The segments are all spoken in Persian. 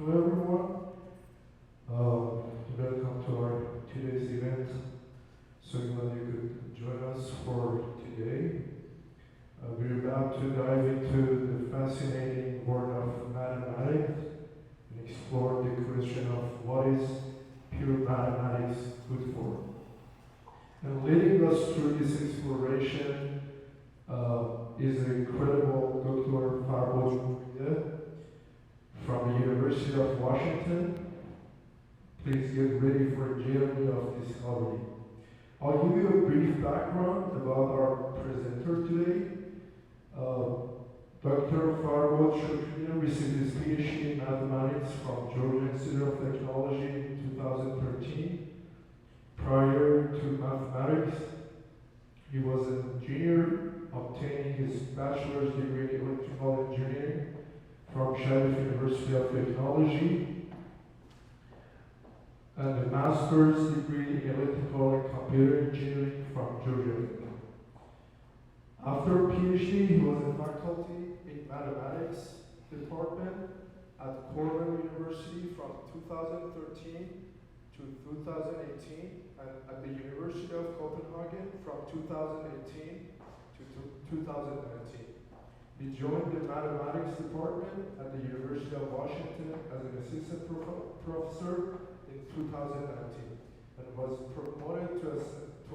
Hello everyone. Welcome to our today's event. So glad you could join us for today. We're about to dive into the fascinating world of mathematics and explore the question of what is pure mathematics good for. And leading us through this exploration is the incredible Dr. Farbod Shokriye from the University of Washington. Please get ready for a journey of discovery. I'll give you a brief background about our presenter today. Dr. Farbod Shokriye received his PhD in mathematics from Georgia Institute of Technology in 2013. Prior to mathematics, he was an engineer, obtaining his bachelor's degree in electrical engineering from Sharif University of Technology and a master's degree in electrical and computer engineering from Georgia. After PhD, he was a faculty in mathematics department at Cornell University from 2013 to 2018, and at the University of Copenhagen from 2018 to 2019. He joined the mathematics department at the University of Washington as an assistant professor in 2019 and was promoted to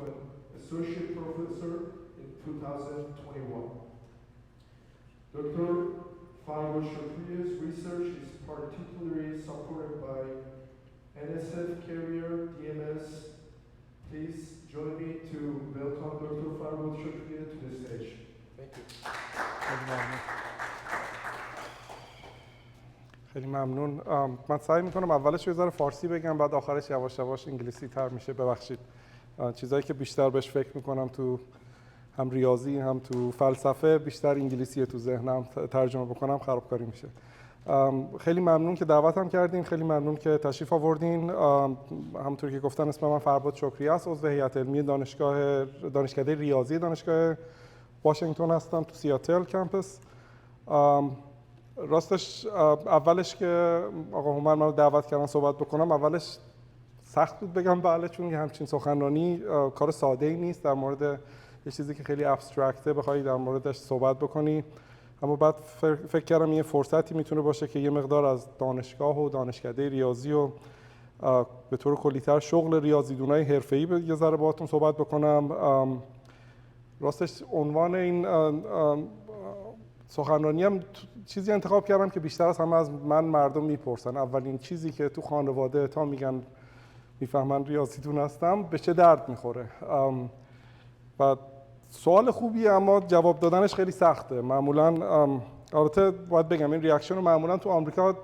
an associate professor in 2021. Dr. Farbod Shokriye's research is particularly supported by NSF Carrier DMS. Please join me to welcome Dr. Farbod Shokriye to the stage. Thank you. خیلی ممنون. من سعی میکنم اولش یه ذره فارسی بگم، بعد آخرش یواش یواش انگلیسی تر میشه. ببخشید. چیزایی که بیشتر بهش فکر میکنم تو هم ریاضی هم تو فلسفه بیشتر انگلیسیه تو ذهنم، ترجمه بکنم خرابکاری میشه. خیلی ممنون که دعوتم کردین، خیلی ممنون که تشریف آوردین. همونطور که گفتن اسم من فرباد شکریه است، عضو هیئت علمی دانشکده ریاضی دانشگاه واشنگتن هستم تو سیاتل کمپس. راستش اولش که آقا هومن منو دعوت کردن صحبت بکنم، اولش سخت بود بگم بله، چون همچین سخنرانی کار ساده‌ای نیست، در مورد یه چیزی که خیلی ابسترکته بخوای در موردش صحبت بکنی. اما بعد فکر کردم یه فرصتی میتونه باشه که یه مقدار از دانشگاه و دانشکده ریاضی و به طور کلی‌تر شغل ریاضیدونای حرفه‌ای یه ذره باهاتون صحبت بکنم. راستش عنوان این سخنرانی هم چیزی انتخاب کردم که بیشتر از همه از من مردم میپرسن. اولین چیزی که تو خانواده تا میگن میفهمن ریاضیدون هستم به چه درد میخوره. و سوال خوبیه اما جواب دادنش خیلی سخته. معمولاً البته باید بگم این ریاکشن رو معمولاً تو آمریکا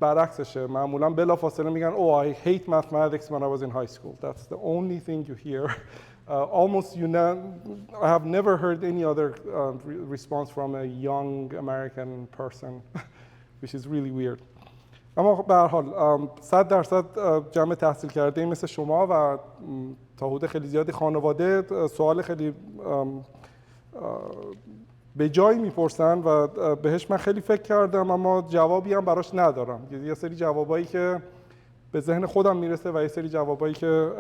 برعکسشه. معمولاً بلافاصله میگن oh I hate mathematics when I was in high school. That's the only thing you hear. Almost I have never heard any other response from a young American person, which is really weird. اما به هر حال 100% جمع تحصیل کرده این مثل شما و تا حدود خیلی زیادی خانواده سوال خیلی به جایی میپرسن و بهش من خیلی فکر کردم اما جوابی هم براش ندارم. یه سری جوابایی که به ذهن خودم میرسه و یه سری جوابایی که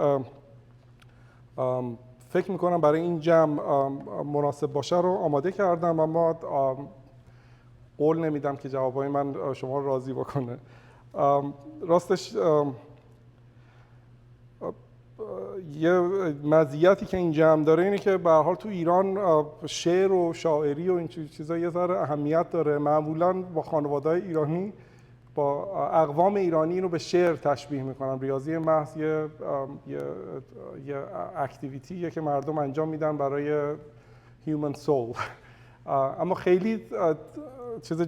فکر میکنم برای این جمع مناسب باشه رو آماده کردم، اما قول نمیدم که جوابای من شما رو راضی بکنه. راستش یه مزیتی که این جمع داره اینه که به هر حال تو ایران شعر و شاعری و این چیزا یه ذره اهمیت داره. معمولاً با خانواده‌های ایرانی با اقوام ایرانی رو به شعر تشبیه میکنن. ریاضی محض یه اکتیویتیه که مردم انجام میدن برای human soul. اما خیلی چیز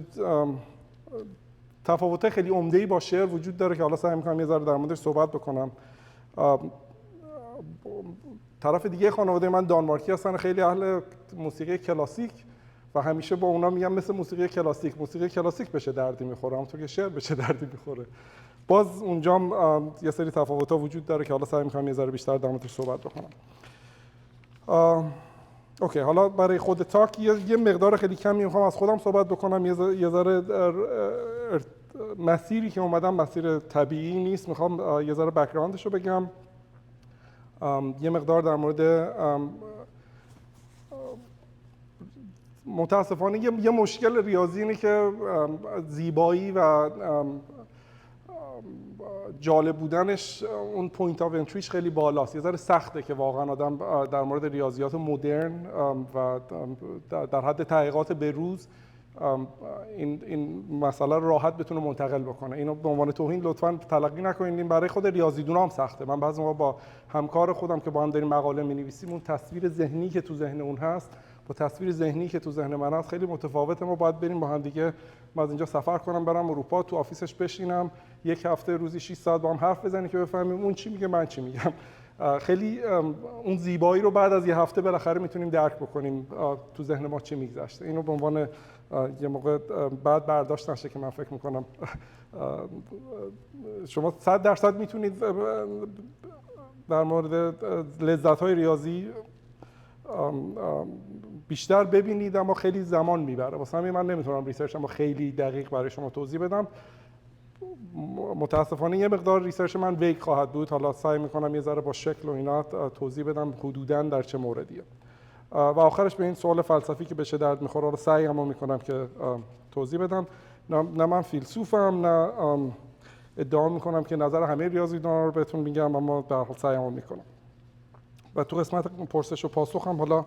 تفاوت خیلی عمده‌ای با شعر وجود داره که حالا سعی میکنم یه ذره در موردش صحبت بکنم. طرف دیگه خانواده من دانمارکی هستن، خیلی اهل موسیقی کلاسیک و همیشه با اونا میگم مثل موسیقی کلاسیک بشه دردی میخوره، همونطور که شعر بشه دردی میخوره. باز اونجام یه سری تفاوت‌ها وجود داره که حالا سعی میکنم یه ذره بیشتر در موردش صحبت بکنم. اوکی، حالا برای خود تاک یه مقدار خیلی کمی میخوام از خودم صحبت بکنم، یه ذره مسیری که اومدم مسیر طبیعی نیست. میخوام یه ذره بک‌گراندش رو بگم، یه مقدار در مورد متاسفانه یه مشکل ریاضی اینه که زیبایی و جالب بودنش، اون پوینت آف انتریش خیلی بالاست. یه ذره سخته که واقعا آدم در مورد ریاضیات مدرن و در حد تحقیقات به روز این مسئله رو راحت بتونه منتقل بکنه. اینو به عنوان توهین لطفاً تلقی نکنید. این برای خود ریاضی‌دونا هم سخته. من بعضی موقع با همکار خودم که با هم داریم مقاله می‌نویسیم، اون تصویر ذهنی که تو ذهن اون هست با تصویر ذهنی که تو ذهن من هست خیلی متفاوته. ما باید بریم با هم دیگه، من از اینجا سفر کنم برم اروپا، تو آفیسش بشینم یک هفته روزی 6 ساعت با هم حرف بزنیم که بفهمیم اون چی میگه من چی میگم. خیلی اون زیبایی رو بعد از یه هفته بالاخره میتونیم درک بکنیم تو ذهن ما چی میگذشته. اینو به عنوان یه موقع بعد برداشت نشه که من فکر میکنم شما 100% میتونید در مورد لذت‌های ریاضی بیشتر ببینید، اما خیلی زمان میبره. واسه همین من نمیتونم ریسرچم خیلی دقیق برای شما توضیح بدم. متاسفانه یه مقدار ریسرچ من ویگ خواهد بود. حالا سعی میکنم یه ذره با شکل و اینا توضیح بدم حدوداً در چه موردیه. و آخرش به این سوال فلسفی که به چه درد میخوره، حالا سعیمو میکنم که توضیح بدم. نه من فیلسوفم، نه ادعا میکنم که نظر همه ریاضی‌دانا رو بهتون میگم، اما در حال سعیمو میکنم. و تو قسمت پرسش و پاسخ هم حالا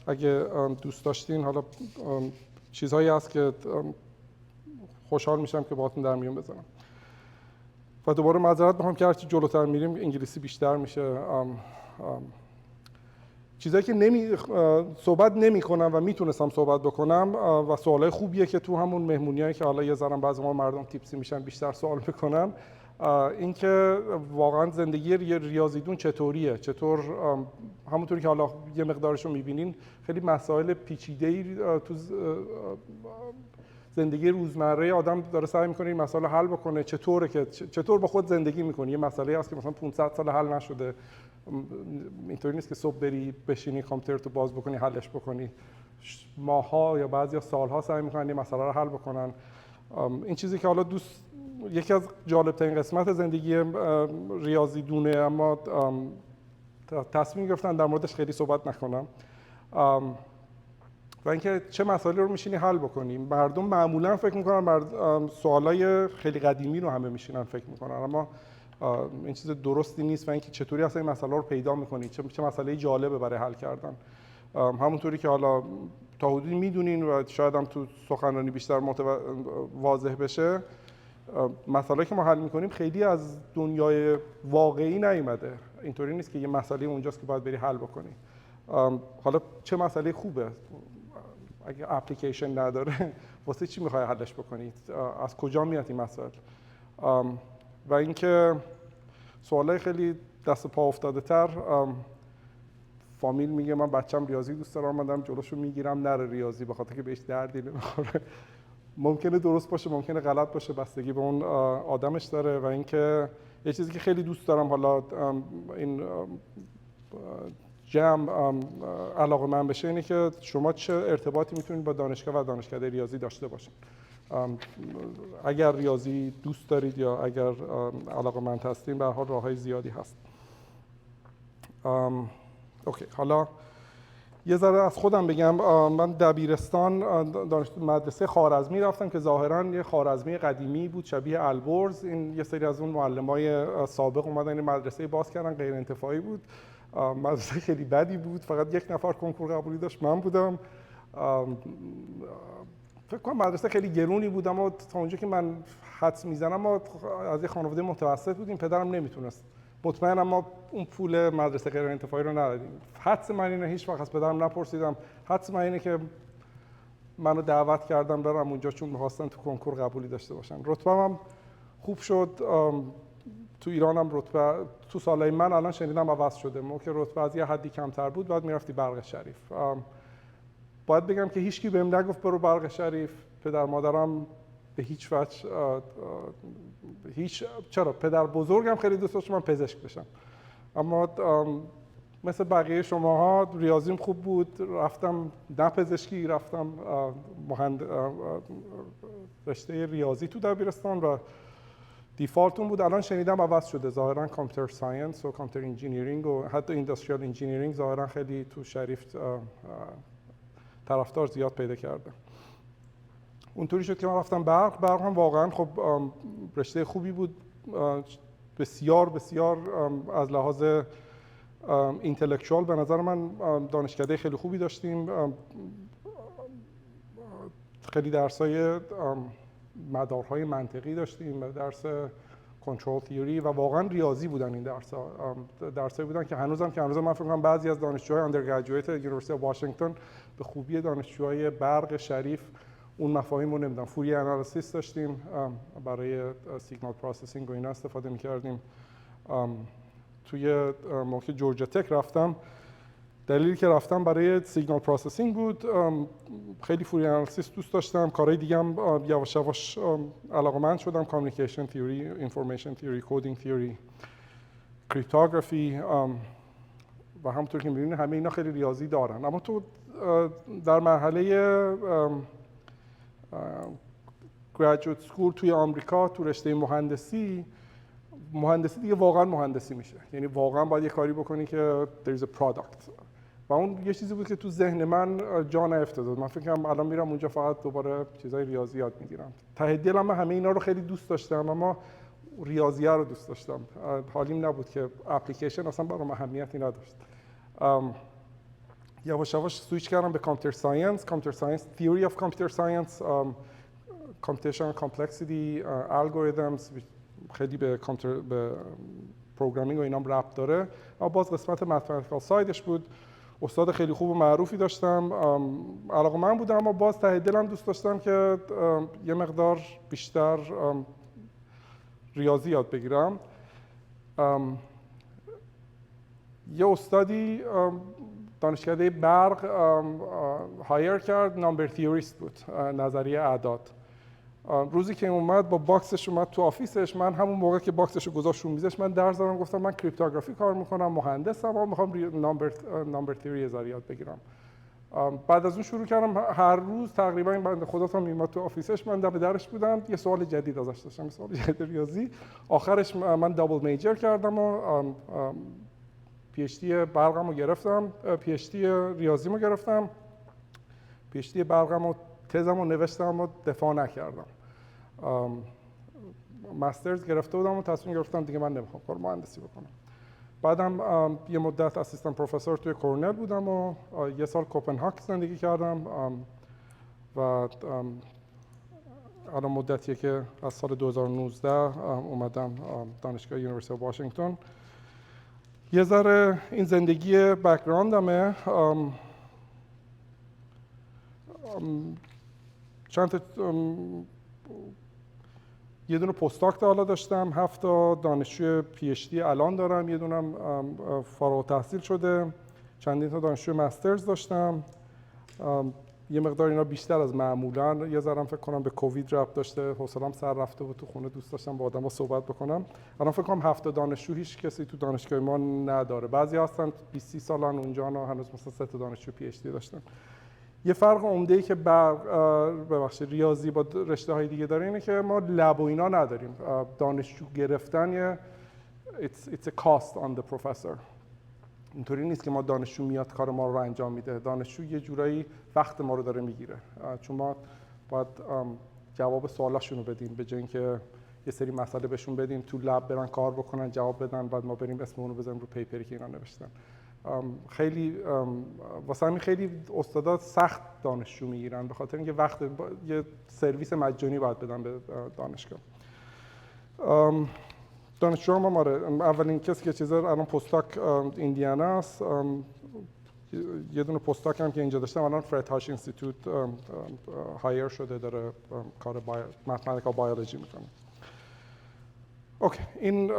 اگه دوست داشتین، حالا چیزهایی هست که خوشحال میشم که باهاتون در میون بذارم. و دوباره معذرت میخوام که هرچی جلوتر میریم انگلیسی بیشتر میشه. چیزایی که صحبت نمی‌کنم و میتونستم صحبت بکنم و سوالای خوبیه که تو همون مهمونیایی که حالا یه ذره بعضی ما مردم تیپسی میشن بیشتر سوال میکنن، این که واقعا زندگی ریاضیدون چطوریه، چطور همونطوری که حالا یه مقدارش رو میبینین خیلی مسائل پیچیده‌ای تو زندگی روزمره آدم داره سعی میکنه این مسائل حل بکنه. چطور با خود زندگی میکنه. یه مسئله هست که مثلا 500 سال حل نشده. اینطوری نیست که صبح بری بشینی کامپیوتر تو باز بکنی حلش بکنی. ماها یا بعضیا سالها سعی میکنن این مسئله رو حل بکنن. این چیزی که حالا یکی از جالب‌ترین قسمت زندگی ریاضیدونه، اما تصمیم گرفتن در موردش خیلی صحبت نکنم. و اینکه چه مسائلی رو میشینی حل بکنی. مردم معمولا فکر میکنن سوالای خیلی قدیمی رو همه میشینن فکر میکنن، اما این چیز درستی نیست. و اینکه چطوری اصلا این مسئله رو پیدا میکنی، چه مسئله جالبه برای حل کردن. همونطوری که حالا تا حدودی میدونین و شاید هم تو سخنرانی بیشتر واضح بشه، مسائلی که ما حل میکنیم خیلی از دنیای واقعی نیومده. اینطوری نیست که یه مسئله اونجاست که باید بری حل بکنی. حالا چه مسئله خوبه اگه اپلیکیشن نداره واسه چی میخوای حلش بکنید؟ از کجا میاد این مسائل؟ و اینکه سوالای خیلی دست پا افتاده تر، فامیل میگه من بچم ریاضی دوست دارم، من جلوشو میگیرم نره ریاضی به خاطر که بهش دردی نمیخوره. ممکنه درست باشه، ممکنه غلط باشه، بستگی به اون آدمش داره. و اینکه یه چیزی که خیلی دوست دارم، حالا این جمع علاقه من بشه، اینه که شما چه ارتباطی میتونید با دانشگاه و دانشکده ریاضی داشته باشید. اگر ریاضی دوست دارید یا اگر علاقه‌مند هستین، به هر حال راههای زیادی هست. اوکی، حالا یه ذره از خودم بگم. من دبیرستان مدرسه خوارزمی رفتم که ظاهراً یه خوارزمی قدیمی بود شبیه البرز. این یه سری از اون معلمای سابق اومدن این مدرسه باز کردن، غیر انتفاعی بود. مدرسه خیلی بدی بود، فقط یک نفر کنکور قبولی داشت، من بودم. فکر کنم مدرسه خیلی گرونی بود، اما تا اونجا که من حدس میزنم ما از یه خانواده متوسط بودیم. پدرم نمیتونست، مطمئنم ما اون پول مدرسه غیر انتفاعی رو ندادیم. حدس من اینه، هیچ وقت از پدرم نپرسیدم، حدس من اینه که منو دعوت کردم برم اونجا چون می‌خواستن تو کنکور قبولی داشته باشن. رتبه‌ام خوب شد. تو ایران هم رتبه تو سالای من الان شنیدم عوض شده. موقع که رتبه از یه حدی کمتر بود بعد میرفتی برق شریف. باید بگم که هیچکی بهم نگفت برو برق شریف. پدر مادرم به هیچ وجه چرا پدر بزرگم خیلی دوست داشت من پزشک بشم، اما مثل بقیه شماها ریاضیم خوب بود، رفتم نه پزشکی، رفتم رشته ریاضی تو دبیرستان و دیفالتون بود. الان شنیدم عوض شده، ظاهرا کامپیوتر ساینس و کامپیوتر انجینیرینگ و حتی اینداستریال انجینیرینگ ظاهرا خیلی تو شریف طرفدار زیاد پیدا کرده. اونطوری شد که من رفتم برق هم واقعا خب رشته خوبی بود، بسیار بسیار از لحاظ اینتלקچوال به نظر من دانشکده خیلی خوبی داشتیم، خیلی درسای مدارهای منطقی داشتیم، درس کنترل تیوری و واقعا ریاضی بودن این درسایی بودن که هنوز من فکر کنم بعضی از دانشجوهای اندرگرجویت یونیورسیتی واشنگتن به خوبی دانشجوهای برق شریف اون مفاهیم رو نمیدونم. فوری انالیسیس داشتیم برای سیگنال پروسسینگ و اینا استفاده می‌کردیم. توی موقع جورجیا تک رفتم، دلیلی که رفتم برای سیگنال پروسسینگ بود، خیلی فوری انالیسیس دوست داشتم، کارهای دیگه هم یواش یواش علاقه‌مند شدم، کامیونیکیشن تیوری، اینفورمیشن تیوری، کدینگ تیوری، کریپتوگرافی و همونطور که می‌بینید همه اینا خیلی ریاضی دارن. اما تو در مرحله گریجویت سکول توی آمریکا تو رشته مهندسی دیگه واقعا مهندسی میشه، یعنی واقعا باید یه کاری بکنی که there is a product و اون یه چیزی بود که تو ذهن من جا نیفتاد. من فکر کنم الان میرم اونجا فقط دوباره چیزای ریاضی یاد میگیرم. ته دلم من همه اینا رو خیلی دوست داشتم، اما ریاضیه رو دوست داشتم. حالیم نبود که اپلیکیشن اصلا برام اهمیتی نداشت. یواش یواش سویچ کردم به کامپیوتر ساینس، theory of computer science، computational complexity، algorithms، خیلی به پروگرامینگ و اینام ربط داره. اما باز قسمت متمتیکال سایدش بود. استاد خیلی خوب و معروفی داشتم، علاقه‌مند بودم، اما باز ته دلم دوست داشتم که یه مقدار بیشتر ریاضی یاد بگیرم. یه استادی دانشکده برق هایر کرد، نامبر تیوریست بود، نظریه اعداد. روزی که اومد با باکسش اومد تو آفیسش، من همون موقع که باکسش رو گذاشت رو میزش من درس دادم، گفتم من کریپتوگرافی کار میکنم، مهندسم، اما میخوام نامبر تیوری یاد بگیرم. بعد از اون شروع کردم هر روز تقریبا این بنده خدا تا میومد تو آفیسش من دم درش بودم، یه سوال جدید ازش داشتم، یه سوال جدید ریاضی. آخرش من دابل میجر کردم و پی اچ دی برقمو گرفتم، پی اچ دی ریاضیمو گرفتم، پی اچ دی برقمو تزمو نوشتم و دفاع نکردم. ماسترز گرفته بودم و تصمیم گرفتم دیگه من نمیخوام کار مهندسی بکنم. بعدم یه مدت اسیستنت پروفسور توی کورنل بودم و یه سال کوپنهاگ زندگی کردم و الان مدتیه که از سال 2019 اومدم دانشگاه یونیورسیتی واشنگتن. یه ذره این زندگی بک‌گراندمه، چند تا یه دونه پستاک حالا داشتم، 7 تا دانشجوی پی اچ دی الان دارم، یه دونم فارغ التحصیل شده، چندین تا دانشجوی مسترز داشتم. یه مقدار اینا بیشتر از معمولا، یه ذره فکر کنم به کووید ربط داشته، حوصله‌ام سر رفته بود تو خونه، دوست داشتم با آدم‌ها صحبت بکنم. الان فکر کنم 7 تا دانشجو هیچ کسی تو دانشگاه ما نداره، بعضی هستن 20 سالن اونجا نه، هنوز مثلا 3 تا دانشجو پی اچ دی داشتن. یه فرق عمده‌ای که ریاضی با رشته‌های دیگه داره اینه که ما لب و اینا نداریم. دانشجو گرفتن یه it's a cost on the professor. اینطوری نیست که ما دانشجو میاد کار ما رو انجام میده، دانشجو یه جورایی وقت ما رو داره میگیره، چون ما باید جواب سوالاشون رو بدیم به جای اینکه یه سری مسئله بهشون بدیم تو لب برن کار بکنن جواب بدن، بعد ما بریم اسممون رو بزنیم رو پیپری که اینا نوشتن. خیلی واسه همین خیلی استادا سخت دانشجو میگیرن، به خاطر اینکه وقت یه سرویس مجانی باید بدن به دانشگاه. دانشجو ما اولین کسی که چیزا الان پستاک ایندیانا است، یه دونه پستاک هم که اینجا داشتم الان فرد هاش اینستیتوت هایر شده، داره کار متمتیکال بیولوژی میکنه. اوکی، این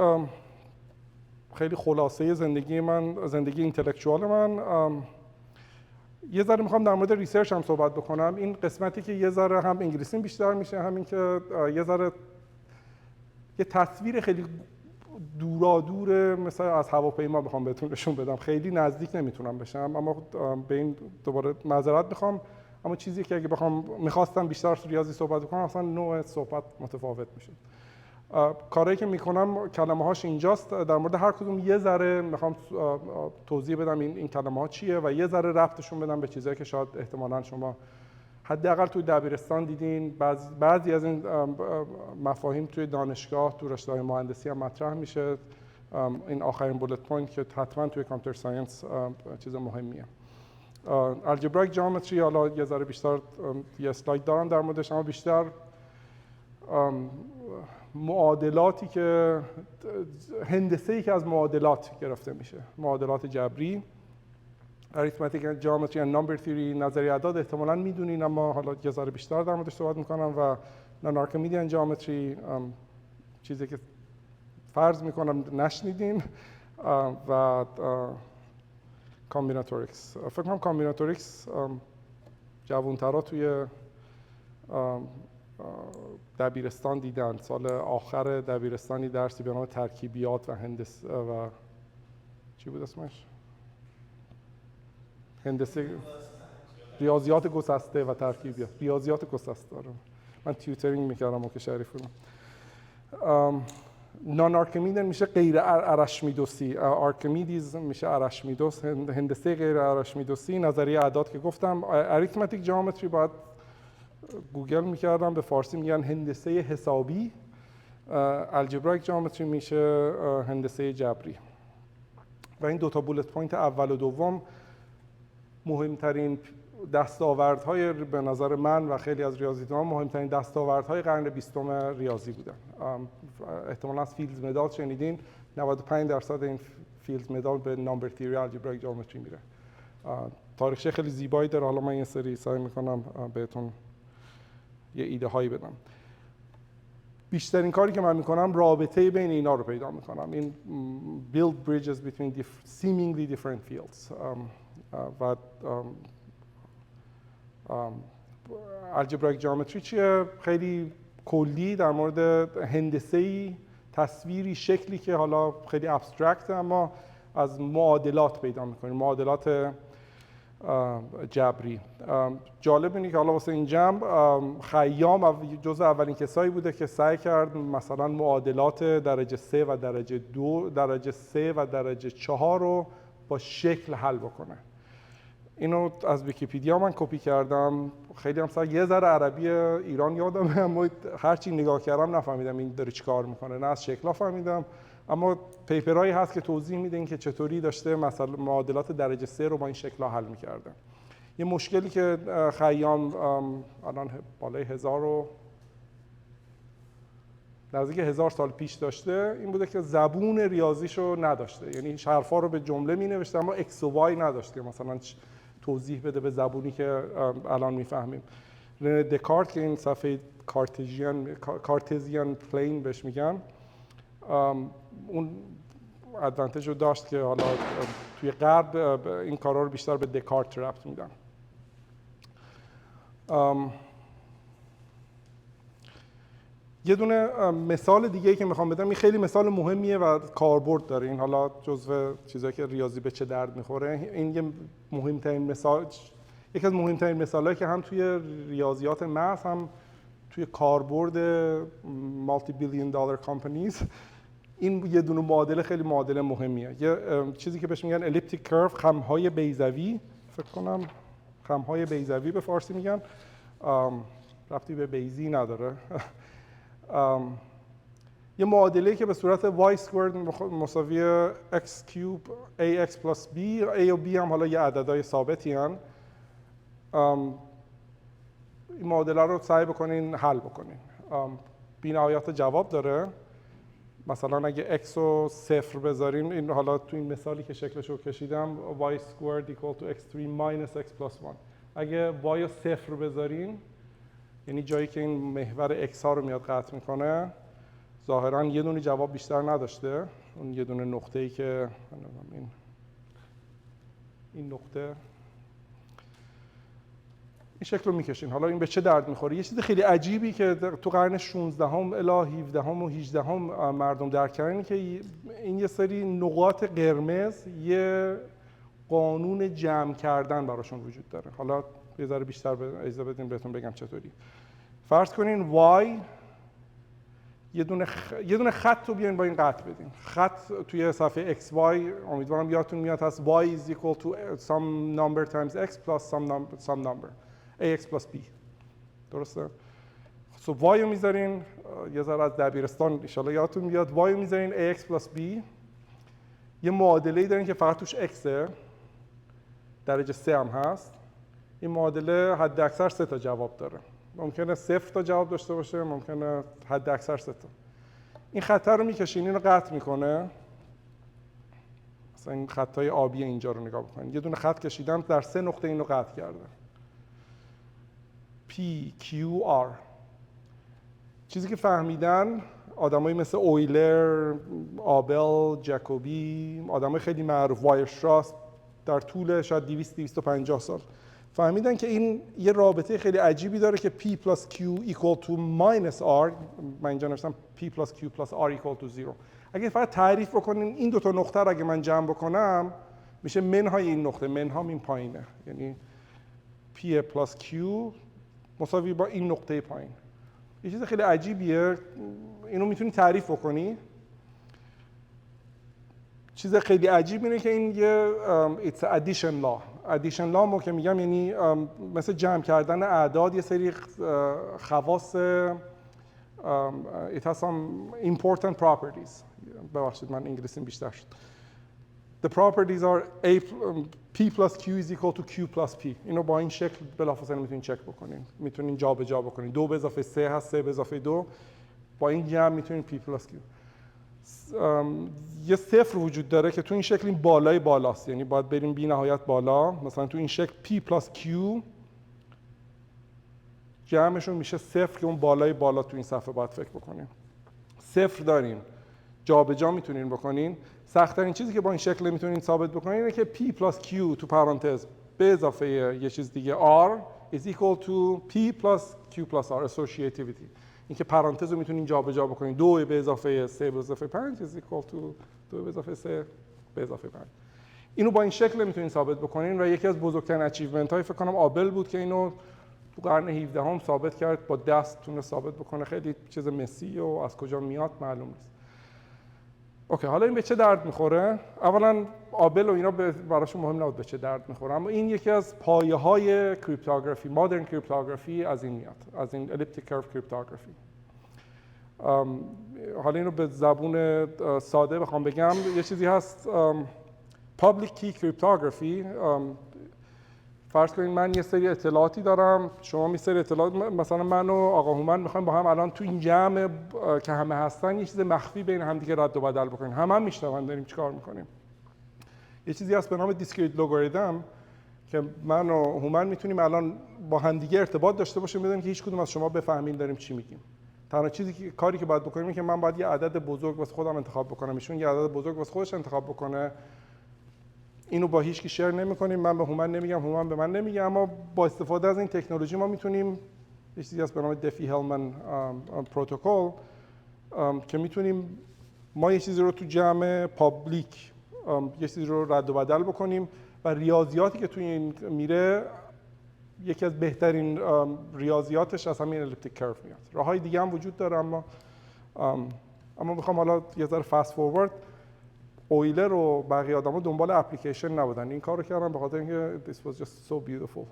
خیلی خلاصه زندگی من، زندگی اینتלקچوال من. یه ذره میخوام در مورد ریسرچ هم صحبت بکنم. این قسمتی که یه ذره هم انگلیسیم بیشتر میشه، همین که یه ذره یه تصویر خیلی دورادور مثلا از هواپیما بخوام بهتون نشون بدم، خیلی نزدیک نمیتونم بشم، اما به این دوباره معذرت میخوام. اما چیزی که اگه میخواستم بیشتر ریاضی صحبت کنم، اصلا نوع صحبت متفاوت میشه. کاری که میکنم کلمه هاش اینجاست، در مورد هر کدوم یه ذره میخوام توضیح بدم این کلمه ها چیه و یه ذره ربطشون بدم به چیزایی که شاید احتمالاً شما حداقل توی دبیرستان دیدین. بعضی از این مفاهیم توی دانشگاه تو رشته‌های مهندسی هم مطرح میشه. این آخرین بولت پوینت که حتما توی کامپیوتر ساینس چیز مهمیه. الجبرایک جیومتری، حالا یه ذره بیشتر یه اسلاید دارم در موردش، اما بیشتر معادلاتی که هندسه‌ای که از معادلات گرفته میشه، معادلات جبری. Arithmetic and Geometry and Number Theory، نظریه اعداد احتمالاً میدونین، اما حالا یه ذره بیشتر در موردش صحبت میکنم. و Non-Archimedean Geometry، چیزی که فرض میکنم نشنیدین، و Combinatorics. فکر کنم Combinatorics جوان‌ترا توی دبیرستان دیدن. سال آخر دبیرستانی درسی به نام ترکیبیات و هندسه و چی بود اسمش؟ هندسه ریاضیات گسسته و ترکیبیات. ریاضیات گسسته رو من تیوترینگ میکردم که شریف بودم. نان آرکمیدن میشه غیر ارشمیدسی، آرکمیدیز میشه ارشمیدس، هندسه غیر ارشمیدسی. نظریه اعداد که گفتم. اریتمتیک جیومتری باید گوگل میکردم، به فارسی میگن هندسه حسابی. الجبرایک جیومتری میشه هندسه جبری. و این دوتا بولت پوینت اول و دوم مهمترین دستاوردهای به نظر من و خیلی از ریاضیدانان مهمترین دستاوردهای قرن 20 ریاضی بودن. احتمالاً از فیلد مدال شنیدین. 95% این فیلد مدال به نامبر تیوری الجبرایک جیومتری میره. تاریخچه خیلی زیبایی داره. حالا من یه سری سعی میکنم بهتون یه ایده هایی بدم. بیشترین کاری که من میکنم رابطه بین اینا رو پیدا میکنم. این build bridges between seemingly different fields. و الجبرایک جیومتری چیه؟ خیلی کلی در مورد هندسه‌ای، تصویری، شکلی که حالا خیلی ابسترکت، اما از معادلات پیدا میکنیم، معادلات جبری. جالب اینه که حالا واسه این جمع خیام جزء اولین کسایی بوده که سعی کرد مثلا معادلات درجه 3 و درجه 2، درجه 3 و درجه 4 رو با شکل حل بکنه. اینو از ویکی‌پدیا من کپی کردم. خیلی هم یه ذره عربی ایران یادمه، اما هرچی نگاه کردم نفهمیدم این داره چیکار میکنه. نه از شکل‌ها فهمیدم، اما پیپرایی هست که توضیح میده این که چطوری داشته مثلا معادلات درجه 3 رو با این شکل‌ها حل میکرده. یه مشکلی که خیام الان بالای نزدیک 1000 سال پیش داشته این بوده که زبون ریاضیشو نداشته. یعنی حرفا رو به جمله مینوشته اما ایکس و وای نداشته، مثلا توضیح بده به زبونی که الان میفهمیم. دکارت که این صفحه کارتزیان پلین بهش میگن، اون ادوانتج رو داشت که حالا توی غرب این کارا رو بیشتر به دکارت ربط میدن. یه دونه مثال دیگه‌ای که میخوام بدم، این خیلی مثال مهمیه و کاربرد داره. این حالا جزو چیزایی که ریاضی به چه درد میخوره. این یه مهمترین مثال، یکی از مهمترین مثالایی که هم توی ریاضیات محض هم توی کاربرد مالتی بیلیون دلار کمپانیز. این یه دونه معادله خیلی معادله مهمیه. یه چیزی که بهش میگن الیپتیک کرو، خم‌های بیضوی، فکر کنم خم‌های بیضوی به فارسی میگن. ربطی به بیضی نداره. یه معادله که به صورت y squared مساوی x cube ax plus b، a و b هم حالا یه عددهای ثابتی هن. این معادله رو سعی بکنین حل بکنین. بی‌نهایت جواب داره. مثلا اگه x رو 0 بذاریم، این حالا تو این مثالی که شکلش رو کشیدم y squared equal to x3 minus x plus 1. اگه y رو 0 بذاریم، یعنی جایی که این محور x ها رو میاد قطع میکنه، ظاهراً یه دونه جواب بیشتر نداشته. اون یه دونه نقطه‌ای که این نقطه این شکل رو میکشین. حالا این به چه درد میخوره؟ یه چیز خیلی عجیبی که تو قرن 16 الی 17 و 18 مردم درک کردن که این یه سری نقاط قرمز یه قانون جمع کردن براشون وجود داره. حالا یه ذره بیشتر اجازه بدین بهتون بگم چطوری. فرض کنین y یه دونه خط رو بیاین با این قطع بدین. خط توی صفحه xy امیدوارم یادتون میاد هست y is equal to some number times x plus some number ax plus b. درسته؟ so y رو میذارین، یه ذره از دبیرستان ان شاءالله یادتون میاد، y رو میذارین ax plus b، یه معادله‌ای دارین که فقط توش x درجه 3 هم هست. این معادله حد اکثر 3 تا جواب داره. ممکنه 0 تا جواب داشته باشه، ممکنه حد اکثر 3 تا. این خط رو میکشین، اینو قطع میکنه. مثلا این خطای آبی اینجا رو نگاه بکنید. یه دونه خط کشیدم در 3 نقطه اینو قطع کرده. P Q R. چیزی که فهمیدن آدمایی مثل اویلر، آبل، جکوبی، آدمای خیلی معروف، وایرشتراس در طول شاید 200-250 سال فهمیدن که این یه رابطه خیلی عجیبی داره که P plus Q equal to minus R. من اینجا نوشتم P plus Q plus R equal to 0. اگه فقط تعریف بکنین این دو تا نقطه رو اگه من جمع بکنم میشه منهای این نقطه، منهام این پایینه، یعنی P plus Q مساوی با این نقطه پایین. یه چیز خیلی عجیبیه، اینو میتونی تعریف بکنی. چیز خیلی عجیب اینه که این یه it's addition law. addition law که میگم یعنی مثل جمع کردن اعداد یه سری خواص it has some important properties. ببخشید من انگلیسیم بیشتر شد. The properties are P plus Q is equal to Q plus P. اینو با این شکل بلافاصله میتونین چک بکنین. میتونین جا به جا بکنین. 2 به اضافه 3 هست، 3 به اضافه 2. با این جمع میتونین P plus Q. یه صفر وجود داره که تو این شکل این بالای بالاست، یعنی باید بریم بی نهایت بالا. مثلا تو این شکل P plus Q جمعشون میشه صفر که اون بالای بالا تو این صفحه باید فکر بکنیم. صفر داریم، جا به جا میتونین بکنین. سخت‌ترین چیزی که با این شکل میتونین ثابت بکنین اینه که P plus Q تو پرانتز به اضافه یه چیز دیگه R is equal to P plus Q plus R associativity. اینکه پرانتز رو میتونین جابجا بکنین. 2 به اضافه 3 به اضافه 5 is equal to 2 به اضافه 3 به اضافه 5. اینو با این شکل میتونین ثابت بکنین و یکی از بزرگترین اچیومنت های فکر کنم آبل بود که اینو تو قرن 17 هم ثابت کرد، با دست تونه ثابت بکنه. خیلی چیز مسی و از کجا میاد معلوم نیست. اوکی، حالا این به چه درد میخوره؟ اولا آبل و اینا براشون مهم نبود به چه درد میخوره، اما این یکی از پایه‌های کریپتوگرافی، مدرن کریپتوگرافی از این میاد، از این الیپتیک کرو کریپتوگرافی. حالا اینو به زبون ساده بخوام بگم، یه چیزی هست پابلیک کی کریپتوگرافی. فرض کنید من یه سری اطلاعاتی دارم، شما می سری اطلاعات، مثلا من و آقا هومن میخوایم با هم الان تو این جمع که همه هستن یه چیز مخفی بین هم دیگه رد و بدل بکنیم. هم میشنون داریم چیکار میکنیم. یه چیزی هست به نام دیسکریت لوگاریتم که من و هومن میتونیم الان با هم دیگه ارتباط داشته باشیم بدونیم که هیچ کدوم از شما بفهمین داریم چی میگیم. تنها چیزی که کاری که باید بکنیم اینه که من باید یه عدد بزرگ واسه خودم انتخاب بکنم، ایشون یه عدد بزرگ واسه خودش انتخاب بکنه. اینو با هیچ کی شیر نمی‌کنیم، من به هومن نمیگم، هومن به من نمیگه، اما با استفاده از این تکنولوژی ما میتونیم یه چیزی هست به نام دفی هلمن پروتکل که میتونیم ما یه چیزی رو تو جمع پابلیک یه چیزی رو رد و بدل بکنیم و ریاضیاتی که توی این میره یکی از بهترین ریاضیاتش از همین الیپتیک کرو میاد. راههای دیگه هم وجود داره اما میخوام حالا یه ذره فست فوروارد. اویلر و بقیه آدما دنبال اپلیکیشن نبودن، این کارو کردن به خاطر اینکه this was just so beautiful.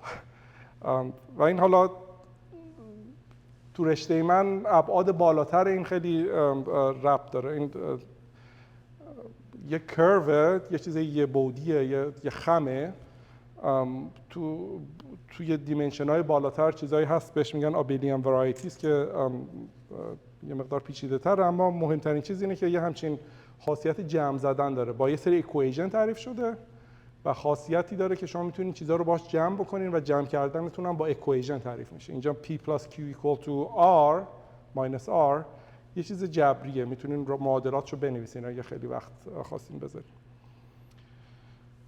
و این حالا تو رشته من ابعاد بالاتر این خیلی ربط داره. این یه کرو، یه چیز یه بعدیه، یه خمه، توی دیمنشن‌های بالاتر چیزایی هست بهش میگن آبلیان ورایتیز که یه مقدار پیچیده‌تره، اما مهمترین چیز اینه که یه همچین خاصیت جمع زدن داره، با یه سری ایکویژن تعریف شده و خاصیتی داره که شما میتونید چیزا رو باهاش جمع بکنین و جمع کردنتون هم با ایکویژن تعریف میشه. اینجا P plus Q equal to R minus R یه چیز جبریه، میتونین معادلاتشو بنویسین اگه خیلی وقت خواستین بذارین.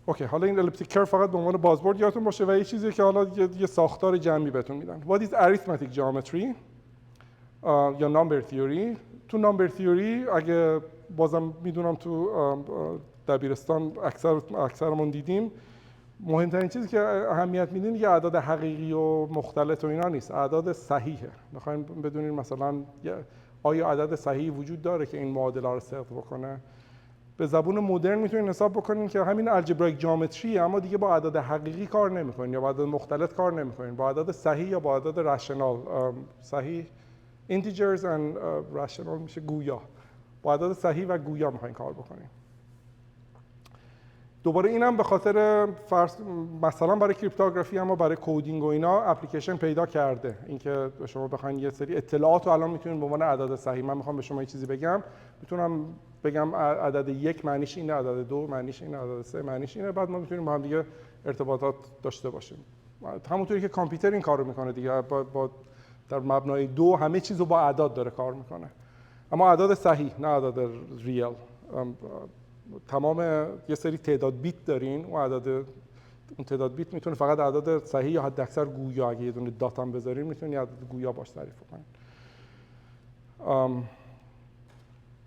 اوکی، حالا این الیپتیک کرو فقط به عنوان بازبورد یادتون باشه و یه چیزی که حالا یه ساختار جمعی بهتون میدن. What is arithmetic geometry یا نامبر تیوری؟ تو نامبر تیوری اگه بازم میدونم تو دبیرستان اکثرمون دیدیم، مهمترین چیزی که اهمیت میدین یه اعداد حقیقی و مختلط و اینا نیست، اعداد صحیحه. میخواین بدونین مثلا آیا عدد صحیحی وجود داره که این معادله رو صدق بکنه؟ به زبون مدرن میتونین حساب بکنین که همین الجبرایک جیومتری، اما دیگه با اعداد حقیقی کار نمیکنین یا با اعداد مختلط کار نمیکنین، با اعداد صحیح یا با اعداد رشنال. صحیح integers and rational میشه گویا، با اعداد صحیح و گویا میخواین کار بکنین. دوباره اینم به خاطر مثلا برای کریپتوگرافی اما برای کدینگ و اینا اپلیکیشن پیدا کرده، اینکه شما بخواید یه سری اطلاعات رو الان میتونید به عنوان اعداد صحیح، من میخوام به شما یه چیزی بگم، میتونم بگم عدد 1 معنیش اینه، عدد 2 معنیش اینه، عدد 3 معنیش اینه، بعد ما میتونیم با هم دیگه ارتباطات داشته باشیم. همونطوری که کامپیوتر این کارو میکنه دیگه، با در مبنای 2 همه چیزو با اعداد داره کار میکنه، اما اعداد صحیح نه اعداد ریل. تمام یه سری تعداد بیت دارین، اون تعداد بیت میتونه فقط اعداد صحیح یا حداکثر گویا، اگه یه دونه دات هم بذارین میتونید اعداد گویا باش تعریف کنین.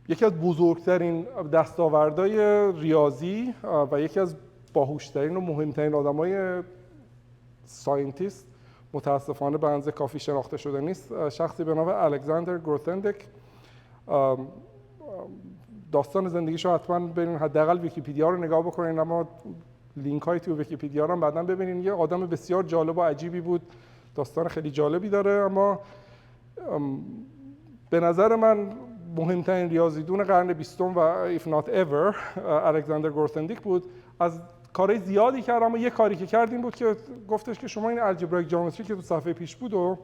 یکی از بزرگترین دستاوردهای ریاضی و یکی از باهوشترین و مهمترین آدمای ساینتیست، متاسفانه به اندازه کافی شناخته شده نیست، شخصی به نام الکساندر گروتندک. داستان زندگیشو حتما برین، حداقل ویکی‌پدیا رو نگاه بکنین، اما لینک های تو ویکی‌پدیا رو بعداً ببینین. یه آدم بسیار جالب و عجیبی بود، داستان خیلی جالبی داره، اما به نظر من مهمترین ریاضیدون قرن 20 و if not ever الکساندر گروتندک بود. از کارهای زیادی کرد، اما یه کاری که کرد این بود که گفتش که شما این الجبرایک جیومتری که تو صفحه پیش بود و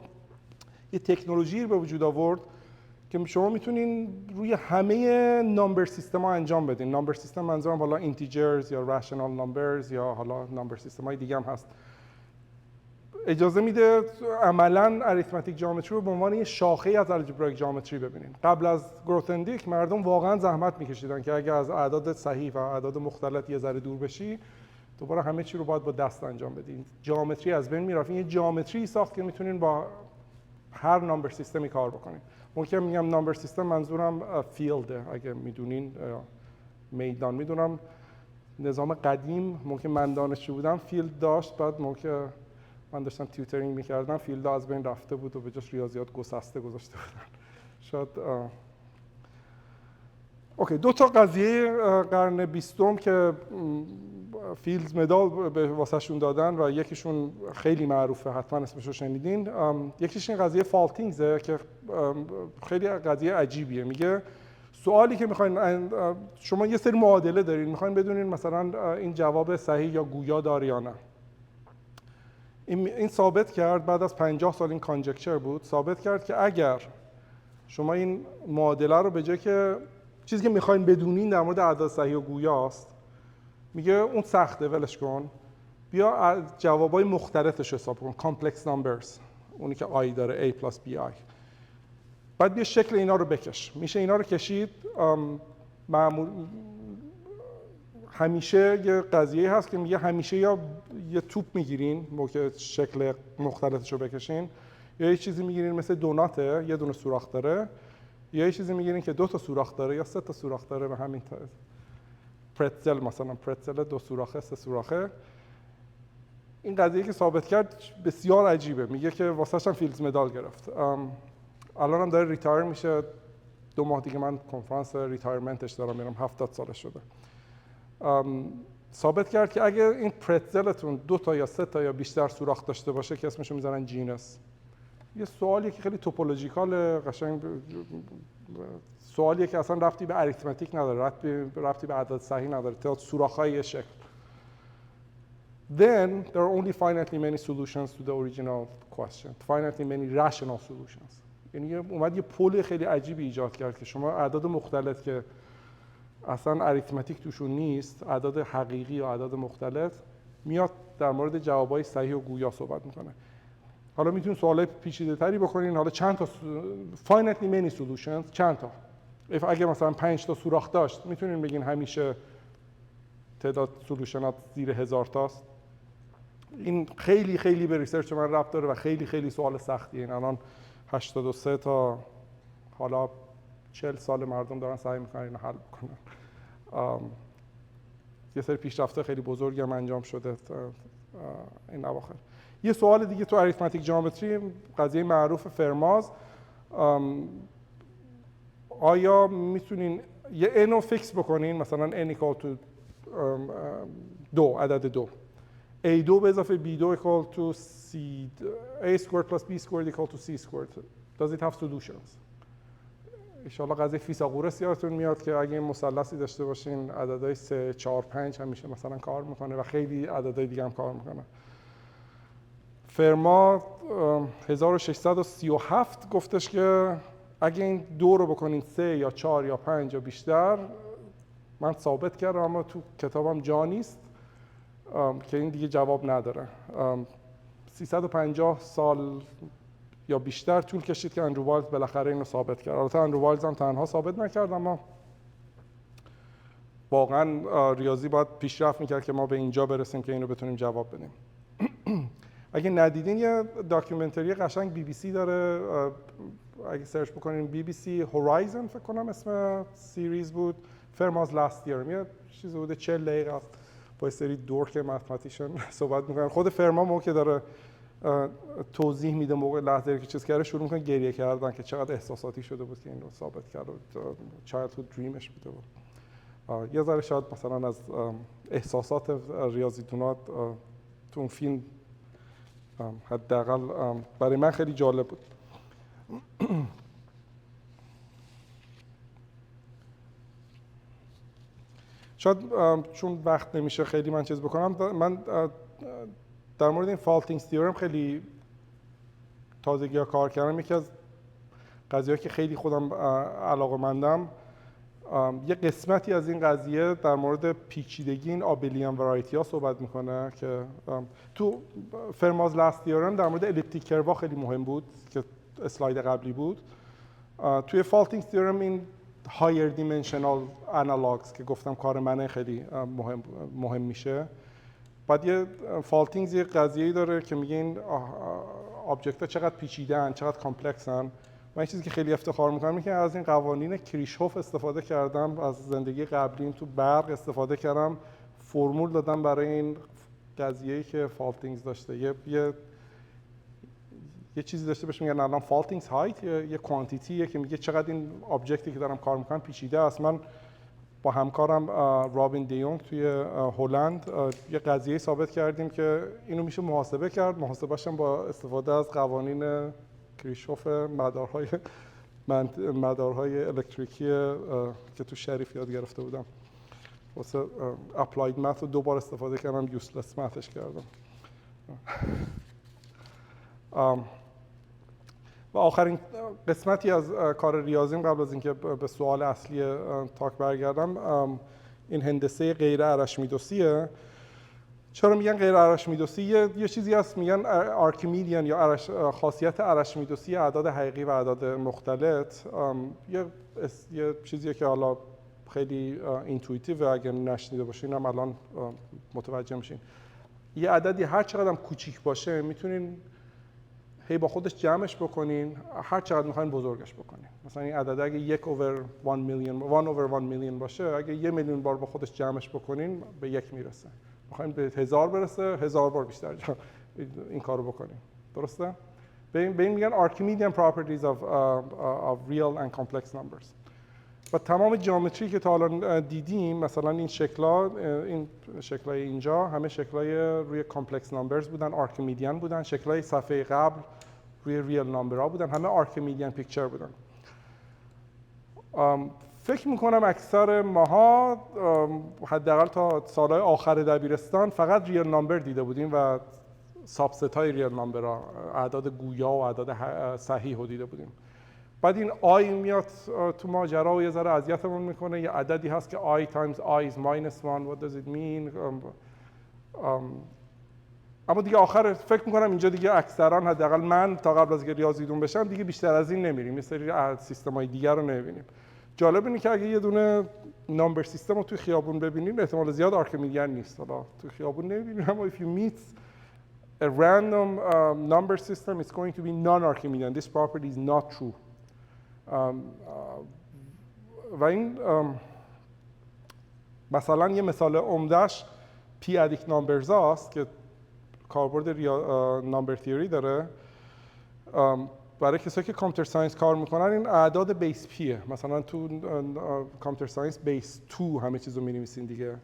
یه تکنولوژی به وجود آورد که شما میتونین روی همه نامبر سیستم ها انجام بدین. نامبر سیستم منظورم حالا اینتیجرز یا رشنال نامبرز یا حالا نامبر سیستم های دیگه هم هست. اجازه میده عملاً اریتمتیک جیومتری رو به عنوان یه شاخه از الجبرایک جیومتری ببینین. قبل از گروتندک مردم واقعا زحمت میکشیدن که اگه از اعداد صحیح و اعداد مختلط یه ذره دور بشی، دوباره همه چی رو باید با دست انجام بدین. جیومتری از بین میرفت. این یه جیومتری ساخت که میتونین با هر نامبر سیستمی کار بکنین. ممکن میگم نامبر سیستم منظورم فیلده، اگه میدونین میدان. میدونم نظام قدیم ممکن من دانشجو بودم فیلد داشت، بعد موقع من داشتم تیوترینگ میکردم فیلد از بین رفته بود و به جاش ریاضیات گسسته گذاشته بودن. شاید اوکی، 2 تا قضیه قرن 20 که فیلدز مدال به واسهشون دادن و یکیشون خیلی معروفه، حتما اسمش رو شنیدین. یکیش این قضیه فالتینگزه که خیلی قضیه عجیبیه. میگه سوالی که میخواین، شما یه سری معادله دارین، میخواین بدونین مثلا این جواب صحیح یا گویا داره یا نه. این ثابت کرد بعد از 50 سال، این کانجکچر بود، ثابت کرد که اگر شما این معادله رو به جای که چیزی که میخواین بدونین در مورد اعداد صحیح و گویاست، میگه اون سخته ولش کن، بیا جوابای مختلفش حساب کن، کامپلکس نامبرز، اونی که آی داره، a plus bi، بعد بیا شکل اینا رو بکش. میشه اینا رو کشید. معمول همیشه یه قضیه هست که میگه همیشه یا یه توپ میگیرین موقع شکل مختلفش رو بکشین، یا یه چیزی میگیرین مثل دوناته یه دونه سوراخ داره، یا یه چیزی میگیرین که 2 تا سوراخ داره یا 3 تا سوراخ داره، به همین طرز. پرتزل مثلا، پرتزل 2 سوراخه 3 سوراخه. این قضیه که ثابت کرد بسیار عجیبه. میگه که واسهش هم فیلدز مدال گرفت. الان هم داره ریتایر میشه. 2 ماه دیگه من کنفرانس ریتایرمنتش دارم میرم، 70 سالش شده. ثابت کرد که اگه این پرتزلتون 2 تا یا 3 تا یا بیشتر سوراخ داشته باشه که اسمشو میذارن جینس. یه سوالیه که خیلی توپولوژیکال، قشنگ سوالیه که اصلا ربطی به اریتمتیک نداره، ربطی به اعداد صحیح نداره، تا سوراخ‌های شکل. Then there are only finitely many solutions to the original question. Finitely many rational solutions. یعنی اومد یه پول خیلی عجیبی ایجاد کرد که شما اعداد مختلط که اصلا اریتمتیک توشون نیست، اعداد حقیقی یا اعداد مختلط، میاد در مورد جوابای صحیح و گویا صحبت میکنه. حالا میتونید سوالای پیچیده‌تری بکنین. حالا چند تا finitely many solutions، چند تا؟ اگه مثلا 5 تا سوراخ داشت، میتونین بگین همیشه تعداد سولوشنات زیر 1000 تاست. این خیلی خیلی به ریسرچ من ربط داره و خیلی خیلی سوال سختیه. این الان 83 تا حالا 40 سال مردم دارن سعی میکنن اینو حل بکنن. یه سری پیشرفته خیلی بزرگی هم انجام شده این اواخر. یه سوال دیگه تو اریتمتیک جیومتری، قضیه معروف فرماز. آیا میتونین یه n رو فیکس بکنین، مثلا n equal to 2 عدد 2، a2 به اضافه b2 equal to a squared plus b squared equal to c squared. Does it have solutions؟ انشالله قضیه فیثاغورس یادتون میاد که اگه این مثلثی داشته باشین عددهای 3 4 5 همیشه مثلا کار میکنه و خیلی عددهای دیگه هم کار میکنه. فرما 1637 گفتش که اگه این 2 رو بکنین 3 یا 4 یا 5 یا بیشتر، من ثابت کردم اما تو کتابم جا نیست که این دیگه جواب نداره. 350 سال یا بیشتر طول کشید که اندرو وایلز بالاخره اینو ثابت کرد. البته اندرو وایلز هم تنها ثابت نکرد، اما واقعا ریاضی باید پیشرفت میکرد که ما به اینجا برسیم که اینو بتونیم جواب بدیم. اگه ندیدین یه داکیومنتری قشنگ BBC داره، اگه سرچ بکنین BBC هورایزن فکر کنم اسم سیریز بود، فرماز لاست تیورم، یه چیزی بوده 40 دقیقه است با یه سری دورک متمتیشن صحبت میکنن. خود فرما موقع که داره توضیح میده موقع لحظه‌ای که چیز کرده شروع میکنه گریه کردن که چقدر احساساتی شده بود که این رو ثابت کرد و چایلدهود دریمش بوده بود. یه ذره شاید مثلا از احساسات ریاضی‌دونا تو اون فیلم حداقل برای من خیلی جالب بود. شاید چون وقت نمیشه خیلی من چیز بکنم، من در مورد این فالتینگز تیورم خیلی تازگی‌ها کار کردم. یکی از قضیه‌ای که خیلی خودم علاقه‌مندم، یه قسمتی از این قضیه در مورد پیچیدگی این آبلیان ورایتی‌ها صحبت میکنه که تو فرماز لاست تیورم در مورد الیپتیک کروا خیلی مهم بود که اسلاید قبلی بود. توی فالتینگز تیورم این هایر دیمنشنال انالاگز که گفتم کار منه خیلی مهم میشه. بعد یه فالتینگز یه قضیه‌ای داره که میگه این آبجکت‌ها چقدر پیچیده‌ان، چقدر کامپلکسن. من چیزی که خیلی افتخار میکنم اینه که از این قوانین کریشهوف استفاده کردم، از زندگی قبلیم تو برق استفاده کردم، فرمول دادم برای این قضیه‌ای که فالتینگز داشته. یه چیزی داشته بهش میگن الان فالتینگز هایت، یه کوانتیتیه که میگه چقدر این آبجکتی که دارم کار میکنم پیچیده است. من با همکارم رابین دیونگ توی هلند یه قضیه ثابت کردیم که اینو میشه محاسبه کرد. محاسبه‌اش هم با استفاده از قوانین کریشهوف مدارهای الکتریکی که تو شریف یاد گرفته بودم. واسه اپلاید مت رو دوبار استفاده کردم، یوزلس متش کردم. و آخرین قسمتی از کار ریاضیم قبل از اینکه به سوال اصلی تاک برگردم، این هندسه غیر ارشمیدسیه. چرا میگن غیر ارشمیدسی؟ یه چیزی هست میگن آرکیمیدیان یا خاصیت ارشمیدسی اعداد حقیقی و اعداد مختلط. یه چیزیه که حالا خیلی اینتویتیو، اگر نشنیده باشین هم الان متوجه میشین. یه عددی هر چقدر هم کوچیک باشه میتونین هی با خودش جمعش بکنین، هر چقدر میخواین بزرگش بکنین. مثلا این عدد اگه 1 over 1 میلیون باشه، اگه 1 میلیون بار با خودش جمعش بکنین به 1 میرسه. میخواین به 1000 برسه، 1000 بار بیشتر این کارو بکنین. درسته؟ به این میگن Archimedean properties of real and complex numbers. و تمام جیومتری که تا حالا دیدیم، مثلا این شکلای اینجا همه شکلای روی کامپلکس نامبرز بودن، آرکیمیدیان بودن. شکلای صفحه قبل روی ریل نامبرها بودن، همه آرکیمیدیان پیکچر بودن. فکر میکنم اکثر ماها حداقل تا سالهای آخر دبیرستان فقط ریل نامبر دیده بودیم و سابست های ریل نامبرها، اعداد گویا و اعداد صحیح رو دیده بودیم. بعد این آی میاد تو ماجرا و یه ذره اذیتمون میکنه. یه عددی هست که I times I is minus 1. What does it mean؟ اما دیگه آخر فکر میکنم اینجا دیگه اکثرا، حداقل من تا قبل از اینکه ریاضیدون بشم دیگه بیشتر از این نمیریم، یه سری سیستم‌های دیگر رو نمیبینیم. جالب اینه که اگه یه دونه نامبر سیستم رو توی خیابون ببینین احتمال زیاد آرکمیدیان نیست. حالا توی خیابون نمیبینین، اما if you meet a random number system, it's going to be non-Archimedean. This property is not true. و این مثلا یه مثال عمدهش P-adic numbers هست که کاربرد نامبر تیوری داره. برای کسایی که کامپیوتر ساینس کار میکنن این اعداد بیس پیه. مثلا تو کامپیوتر ساینس بیس 2 همه چیزو می‌نویسین دیگه.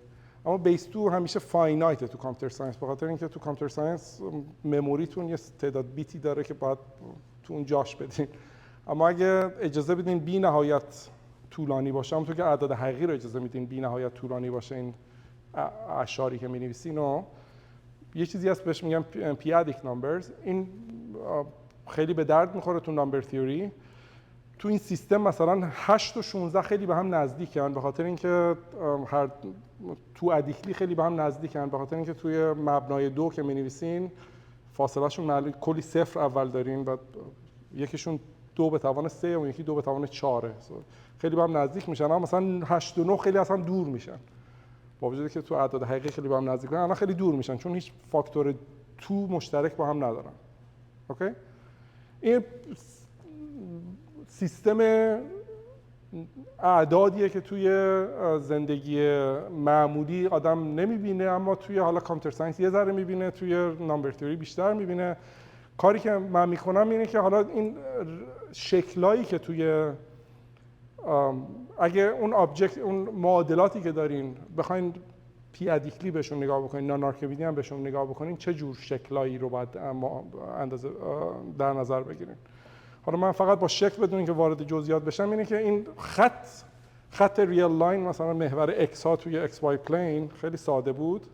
اما بیس 2 همیشه فاینایته تو کامپیوتر ساینس، به خاطر اینکه تو کامپیوتر ساینس مموریتون یه تعداد بیتی داره که باید تو اون جاش بدین. اما اگه اجازه بدین بی نهایت طولانی باشه، همونطور که اعداد حقیقی رو اجازه میدین بی نهایت طولانی باشه این اعشاری که می‌نویسین، و یه چیزی هست بهش میگن پیادیک نمبرز. این خیلی به درد میخوره تو نمبر تیوری. تو این سیستم مثلا 8 و 16 خیلی به هم نزدیکن، به خاطر اینکه تو ادیکلی خیلی به هم نزدیکن، به خاطر اینکه توی مبنای 2 که می‌نویسین فاصله شون کلی صفر اول دارین و یکیشون 2 به توان 3 و یکی 2 به توان 4. خیلی به هم نزدیک میشن. اما مثلا 8 و 9 خیلی از هم دور میشن، با وجودی که تو اعداد حقیقی خیلی به هم نزدیکن، اما خیلی دور میشن چون هیچ فاکتور 2 مشترک با هم ندارن. اوکی؟ این سیستم اعدادیه که توی زندگی معمولی آدم نمیبینه، اما توی حالا کامپیوتر ساینس یه ذره میبینه، توی نامبر تیوری بیشتر میبینه. کاری که من میکنم اینه که حالا این شکلایی که توی اگه اون اون معادلاتی که دارین بخواین پیادیکلی بهشون نگاه بکنین، نان آرکمیدیان بهشون نگاه بکنین، چه جور شکلایی رو باید اندازه در نظر بگیرین. حالا من فقط با شکل بدون اینکه وارد جزئیات بشم اینه که این خط ریل لاین مثلا محور ایکس ها توی ایکس وای پلین خیلی ساده بود،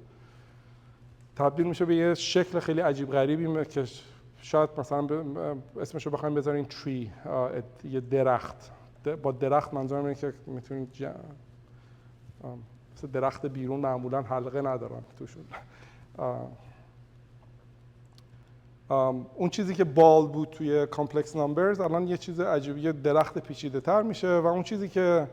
تبدیل میشه به یه شکل خیلی عجیب غریبی که شاید مثلا اسمش رو بخوایم بذارین تری، یه درخت. با درخت منظورم اینه که میتونید مثل درخت بیرون معمولا حلقه ندارن توشون. اون چیزی که بال بود توی کامپلکس نمبرز الان یه چیز عجیبی، یه درخت پیچیده تر میشه، و اون چیزی که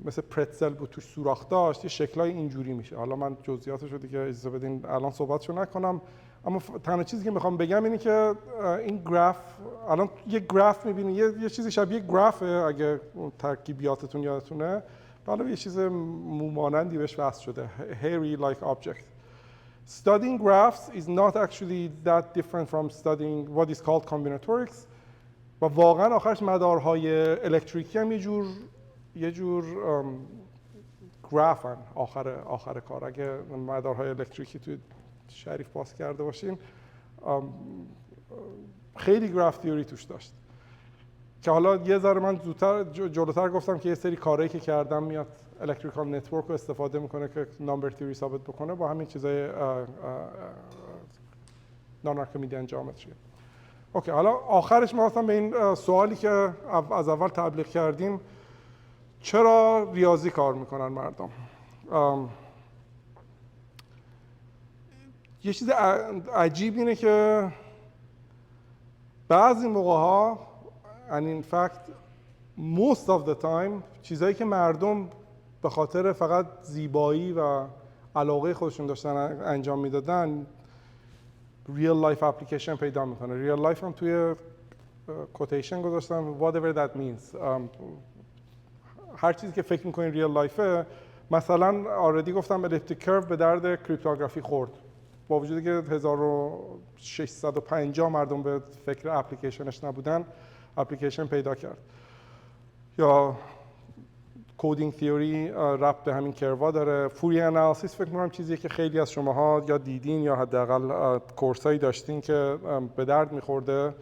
مثل پرتزل بود توش سوراخ داشت یه شکلای اینجوری میشه. حالا من جزئیاتش رو دیگه اجازه بدین الان صحبتشو نکنم، اما تنها چیزی که میخوام بگم اینه که این گراف الان یه گراف میبینید، یه چیزی شبیه گرافه اگه ترکیبیاتتون یادتونه، بالا یه چیز مومانندی بهش وصل شده، hairy like object. Studying graphs is not actually that different from studying what is called combinatorics. و واقعا آخرش مدارهای الکتریکی هم یه جور گرافن آخر کار. اگه مدارهای الکتریکی توی شریف باز کرده باشین خیلی گراف تیوری توش داشت که حالا یه ذره من جلوتر گفتم که یه سری کارهایی که کردم میاد الکتریکال نتورک رو استفاده میکنه که نامبر تیوری ثابت بکنه با همین چیزای نان آرکمیدیان جیومتری. اوکی، حالا آخرش ما اصلا به این سوالی که از اول تبلیغ کردیم، چرا ریاضی کار میکنن مردم؟ یه چیز عجیب اینه که بعضی موقع‌ها and in fact most of the time چیزایی که مردم به خاطر فقط زیبایی و علاقه خودشون داشتن انجام میدادن real life application پیدا میکنه. real life هم توی quotation گذاشتم whatever that means. هر چیزی که فکر میکنین real lifeه، مثلا آردی گفتم elliptic curve به درد کریپتوگرافی خورد، با وجودی که 1650 مردم به فکر اپلیکیشنش نبودن اپلیکیشن پیدا کرد. یا کدینگ تیوری ربط به همین کروا داره. فوری انالیسیس فکر می‌کنم چیزیه که خیلی از شماها یا دیدین یا حداقل کورسایی داشتین که به درد می‌خورده.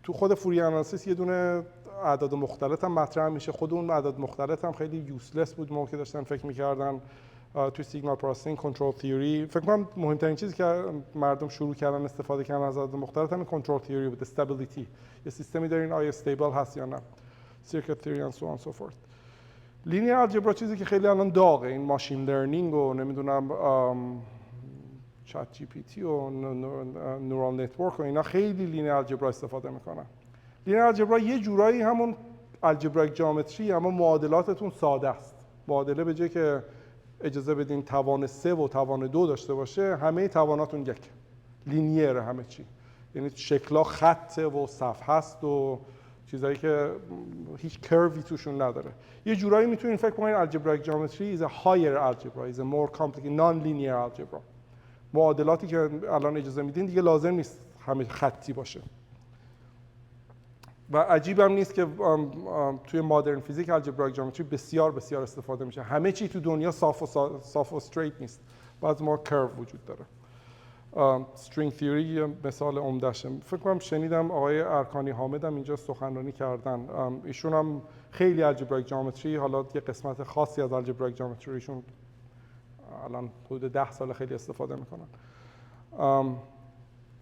تو خود فوری انالیسیس یه دونه اعداد مختلط هم مطرح میشه. خود اون اعداد مختلط هم خیلی یوزلس بود موقعی که داشتن فکر می‌کردن. توی سیگنال پروسسینگ، کنترل تیوری، فکر کنم مهمترین چیزی که مردم شروع کردن استفاده کردن از اعداد مختلط همین کنترل تیوری بود، استابیلیتی. یه سیستمی دارین آیا استیبل هست یا نه. سیرکت تیوری and so on so forth. لینیر الجبرا چیزی که خیلی الان داغه، این ماشین لرنینگ و نمیدونم چت جی پی تی و نورال نتورک و اینا خیلی لینیر الجبرا استفاده میکنن. لینیر الجبرا یه جورایی همون الجبرایک جیومتری، اما معادلاتتون ساده است. معادله به جای که اجازه بدین توان 3 و توان 2 داشته باشه، همه تواناتون یک لینیر همه چی، یعنی شکل‌ها خط و صفحه است و چیزایی که هیچ کروی توشون نداره. یه جورایی میتونین فکر کنین الجبرایک جیومتری is a higher algebra, is a more complicated non-linear algebra. معادلاتی که الان اجازه میدین دیگه لازم نیست همه خطی باشه. و عجیب هم نیست که توی مادرن فیزیک الجبرایک جیومتری بسیار بسیار استفاده میشه. همه چی تو دنیا صاف و استریت نیست. بعضی ما کرو وجود داره. استرینگ تیوری یه مثال عمدهشه. فکر کنم شنیدم آقای ارکانی حامد هم اینجا سخنرانی کردن. ایشون هم خیلی الجبرایک جیومتری، حالا یه قسمت خاصی از الجبرایک جیومتری ایشون الان حدود 10 سال خیلی استفاده میکنن.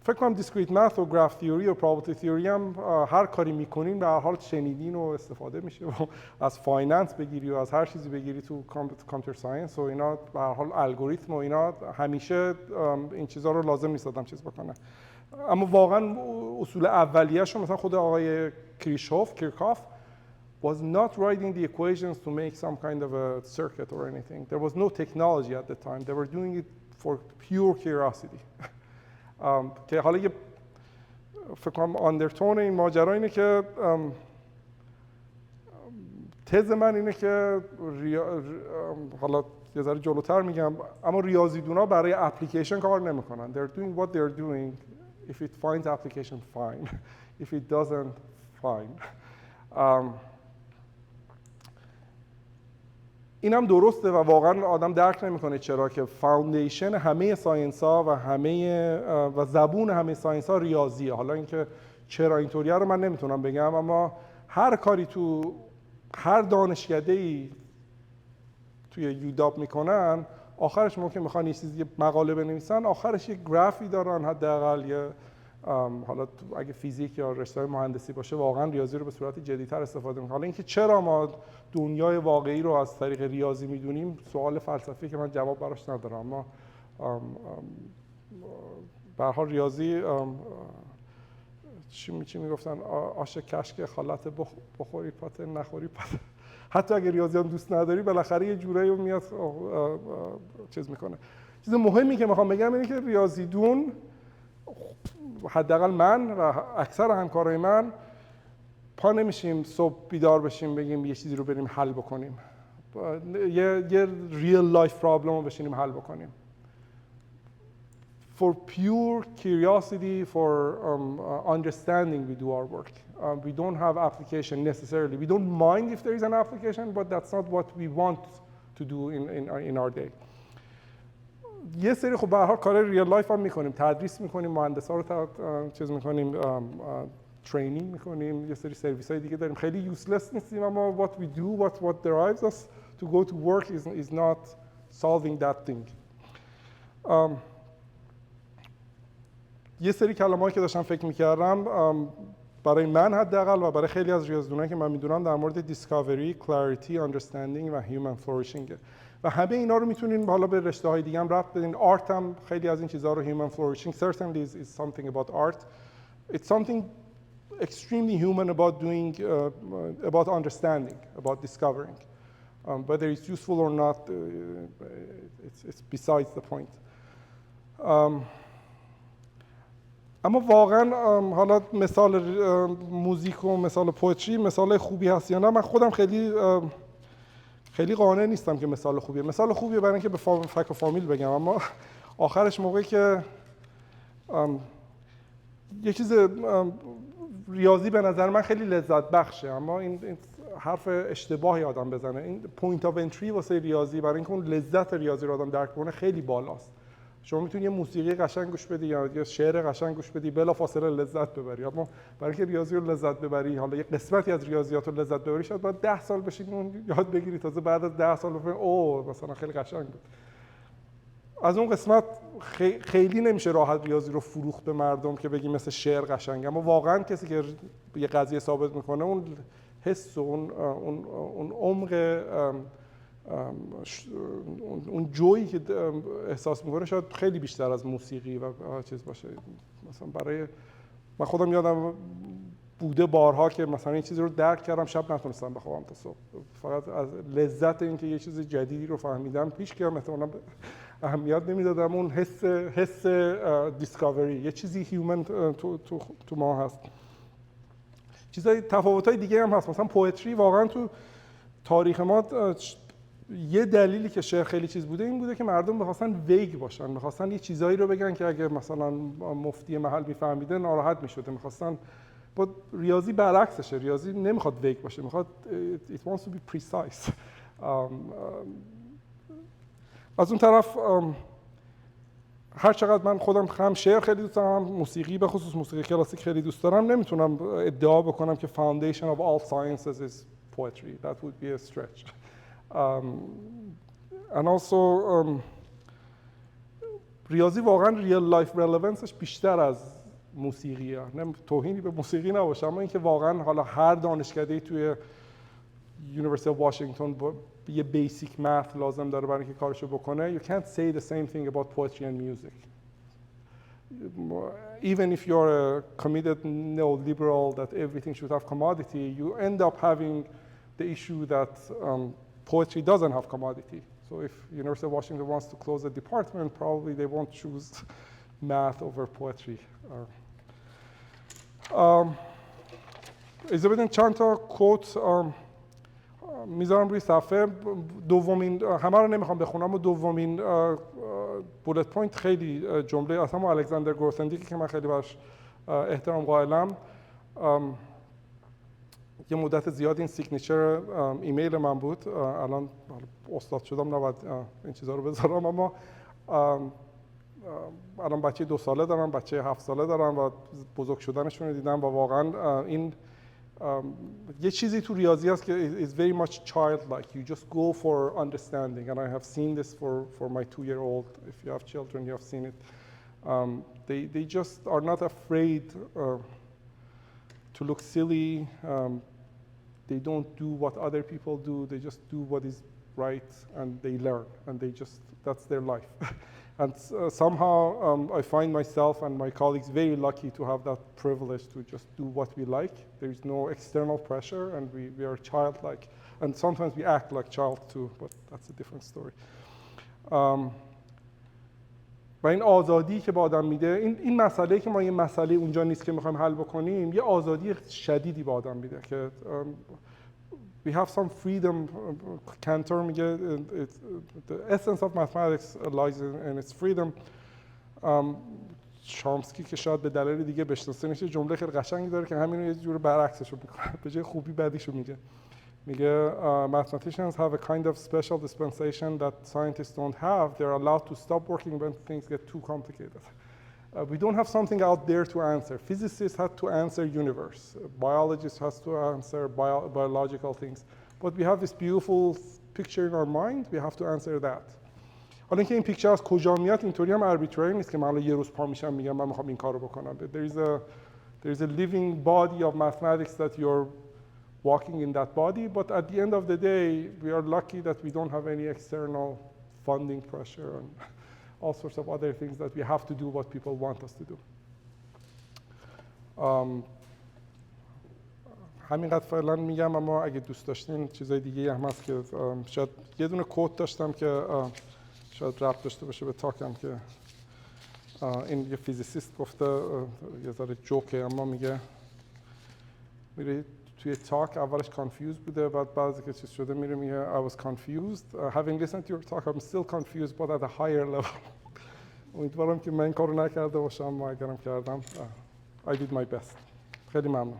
فکر کنم دیسکریت ماث و گراف تیوری و پروبابیلیتی تیوری هم هر کاری میکنین به هر حال شنیدین و استفاده میشه و از فایننس بگیری و از هر چیزی بگیری تو کامپیوتر ساینس و اینا به هر حال الگوریتم و اینا همیشه این چیزا رو لازم نیست آدم چیز بکنه. اما واقعا اصول اولیه‌اش مثلا خود آقای کیرکاف was not writing the equations to make some kind of a circuit or anything. There was no technology at the time. They were doing it for pure curiosity. که حالا یه فکر کنم آندرتون این ماجرا اینه که تز من اینه که حالا یه ذره جلوتر میگم، اما ریاضیدونا برای اپلیکیشن کار نمیکنن. They're doing what they're doing. If it finds application, fine. If it doesn't, fine. این هم درسته و واقعا آدم درک نمیکنه چرا که فاوندیشن همه ساینس ها و زبون همه ساینس ها ریاضیه. حالا اینکه چرا اینطوریه رو من نمیتونم بگم، اما هر کاری تو هر دانشکده‌ای توی یوداب میکنن آخرش ممکن میخوان یه چیزی مقاله بنویسن، آخرش یه گرافی دارن حداقل، یه حالا اگه فیزیک یا رشته مهندسی باشه واقعا ریاضی رو به صورت جدی‌تر استفاده می‌کنه. حالا اینکه چرا ما دنیای واقعی رو از طریق ریاضی می‌دونیم سوال فلسفی که من جواب براش ندارم، اما به هر حال ریاضی چی میگفتن آش کشک خالت بخوری پات نخوری پات. حتی اگه ریاضی هم دوست نداری بالاخره یه جورایی میاد چیز میکنه. چیز مهمی که میخوام بگم اینه که ریاضیدون، حداقل من و اکثر همکارای من، پا نمیشیم صبح بیدار بشیم بگیم یه چیزی رو بریم حل بکنیم، یه real life problem رو بشینیم حل بکنیم. For pure curiosity, for understanding, we do our work. We don't have application necessarily. We don't mind if there is an application, but that's not what we want to do in our day. یه سری خب به هر حال کار ریال لایف هم میکنیم، تدریس میکنیم، مهندسا رو چیز میکنیم، ترینینگ میکنیم، یه سری سرویس های دیگه داریم. خیلی یوزلس نیستیم، اما what we do, what drives us to go to work is not solving that thing. یه سری کلمه‌ای که داشتم فکر میکردم برای من حداقل و برای خیلی از ریاضیدونایی که من میدونم در مورد دیسکاوری، کلاریتی، اندرستندینگ و هیومن فلوریشینگ و همه اینا رو میتونین حالا به رشته‌های دیگه هم ربط بدین. آرت هم خیلی از این چیزها رو هیومن فلوریشینگ certainly is something about art. It's something extremely human about doing about understanding, about discovering. Whether it's useful or not, it's besides the point. اما واقعا حالا مثال موزیک و مثال پوئتری مثال خوبی هست یا نه، من خودم خیلی قانع نیستم که مثال خوبیه. مثال خوبیه برای اینکه به فک و فامیل بگم، اما آخرش موقعی که یه چیز ریاضی به نظر من خیلی لذت بخشه، اما این حرف اشتباهی آدم بزنه. این پوینت آف انتری واسه ریاضی برای اینکه اون لذت ریاضی رو آدم درک کنه خیلی بالاست. شما میتونی یه موسیقی قشنگ گوش بدی یا یه شعر قشنگ گوش بدی بلافاصله لذت ببری، اما برای اینکه ریاضی رو لذت ببری، حالا یه قسمتی از ریاضیات رو لذت ببری، شاید باید 10 سال بشینی اون یاد بگیری، تازه بعد از 10 سال بفهمی اوه مثلا خیلی قشنگ بود. از اون قسمت خیلی نمیشه راحت ریاضی رو فروخت به مردم که بگی مثل شعر قشنگه، اما واقعا کسی که یه قضیه ثابت میکنه اون حس و اون عمق اون جویی که احساس میکنه شاید خیلی بیشتر از موسیقی و چیز باشه. مثلا برای من خودم یادم بوده بارها که مثلا این چیزی رو درک کردم شب نتونستم بخوابم تا صبح، فقط از لذت اینکه یه چیز جدیدی رو فهمیدم هیچ کم احتمالاً اهمیت نمیدادم. اون حس دیسکاوری، یه چیزی هیومن تو ما هست. چیزای تفاوت‌های دیگه هم هست. مثلا پوئتری واقعا تو تاریخ ما یه دلیلی که شعر خیلی چیز بوده این بوده که مردم می‌خواستن ویگ باشن، می‌خواستن یه چیزایی رو بگن که اگه مثلا مفتی محل می‌فهمیده ناراحت می‌شده. می‌خواستن با ریاضی برعکسشه، ریاضی نمیخواد ویگ باشه، میخواد it wants to be precise. از اون طرف هر چقدر من خودم هم شعر خیلی دوست دارم، هم موسیقی، به خصوص موسیقی کلاسیک خیلی دوست دارم، نمیتونم ادعا بکنم که foundation of all sciences is poetry. That would be a stretch. And also ریاضی واقعا real life relevanceش بیشتر از موسیقیه. توهینی به موسیقی نباشه، اما اینکه واقعا حالا هر دانشکده‌ای توی یونیورسیتی واشنگتن یه بیسیک ماث لازم داره برای اینکه کارشو بکنه. You can't say the same thing about poetry and music. Even if you're a committed neoliberal that everything should have commodity, you end up having the issue that poetry doesn't have commodity. So if University of Washington wants to close a department, probably they won't choose math over poetry. اجازه بدین چند تا کوت میذارم روی صفحه. دومین، همه رو نمیخوام بخونم، و دومین بولت پوینت خیلی جمله از همون الکساندر گورسندیکی که من خیلی براش احترام قائلم. یه مدت زیاد این سیگنیچر ایمیل من بود، الان استاد شدم نباید این چیزها رو بذارم، اما الان بچه 2 ساله دارم، بچه 7 ساله دارم و بزرگ شدنشون رو دیدم و واقعا این یه چیزی تو ریاضی هست که is very much childlike. You just go for understanding, and I have seen this for my 2-year-old. If you have children, you have seen it. They just are not afraid to look silly. They don't do what other people do. They just do what is right, and they learn, and they just, that's their life. And somehow I find myself and my colleagues very lucky to have that privilege to just do what we like. There is no external pressure, and we are childlike. And sometimes we act like child too, but that's a different story. و این آزادی که به آدم میده، این مسئله که ما یه مسئله اونجا نیست که میخوایم حل بکنیم، یه آزادی شدیدی به آدم میده که we have some freedom. کانتور میگه the essence of mathematics lies in its freedom. چامسکی که شاید به دلایل دیگه بشناسه میشه، جمله خیلی قشنگی داره که همین رو یه جور برعکسش رو میکنه، به جای خوبی بدیشو میگه mathematicians have a kind of special dispensation that scientists don't have. They're allowed to stop working when things get too complicated. We don't have something out there to answer. Physicists have to answer universe. Biologists have to answer biological things. But we have this beautiful picture in our mind. We have to answer that. حالا اینکه این پیکچر از کجا میاد اینطوری هم arbitrary نیست که من الان یه روز پا میشم میگم من میخوام این کارو بکنم. There is a living body of mathematics that you're walking in that body, but at the end of the day we are lucky that we don't have any external funding pressure and all sorts of other things that we have to do what people want us to do. همینقدر فعلا میگم، اما اگه دوست داشتین چیزای دیگه هم هست که شاید یه دونه کوت داشتم که شاید ربط داشته باشه به تاکم که این یه فیزیسیست گفته، یه ذره جوکه اما میگه میره توی تاک اولش confused بوده، بعد بعضی که چیز شده میره میگه I was confused. Having listened to your talk I'm still confused but at a higher level. امیدوارم که من این کارو نکرده باشم، و اگرم کردم I did my best. خیلی ممنون.